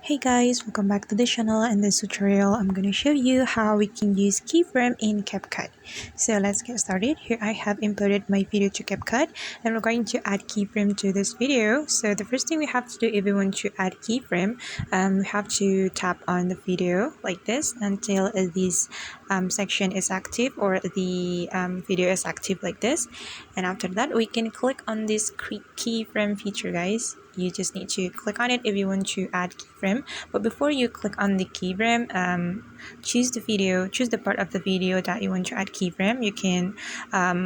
Hey guys, welcome back to the channel. In this tutorial, I'm going to show you how we can use keyframe in Capcut. So let's get started. Here I have imported my video to Capcut and we're going to add keyframe to this video. So the first thing we have to do if we want to add keyframe, we have to tap on the video like this until this section is active or the video is active like this. And after that, we can click on this keyframe feature, guys. You just need to click on it if you want to add keyframe. But before you click on the keyframe, choose the part of the video that you want to add keyframe. You can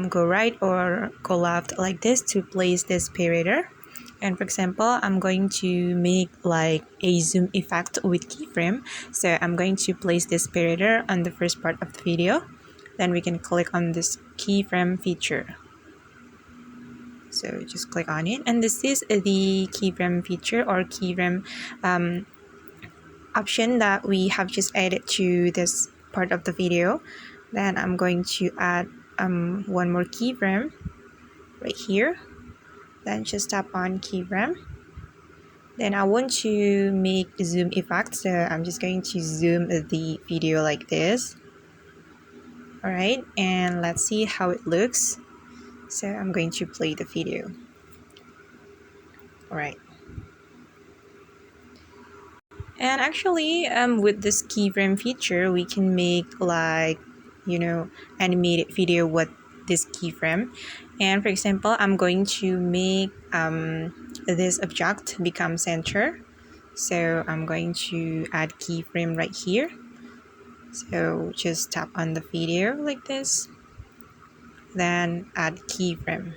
go right or go left like this to place this parameter. And for example, I'm going to make like a zoom effect with keyframe. So I'm going to place this parameter on the first part of the video. Then we can click on this keyframe feature. So just click on it, and this is the keyframe feature or keyframe option that we have just added to this part of the video. Then I'm going to add one more keyframe right here. Then just tap on keyframe. Then I want to make zoom effect, so I'm just going to zoom the video like this. Alright, and let's see how it looks. So I'm going to play the video. Alright. And actually, with this keyframe feature, we can make like, animated video with this keyframe. And for example, I'm going to make this object become center. So I'm going to add keyframe right here. So just tap on the video like this. Then add keyframe.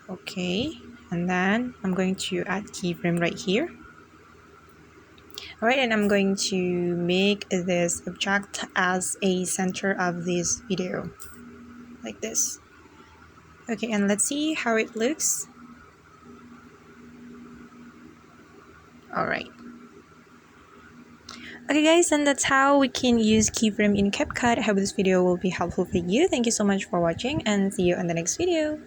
Okay, and then I'm going to add keyframe right here. Alright, and I'm going to make this object as a center of this video like this. Okay, and let's see how it looks. Alright. Okay guys, and that's how we can use keyframe in Capcut. I hope this video will be helpful for you. Thank you so much for watching and see you in the next video.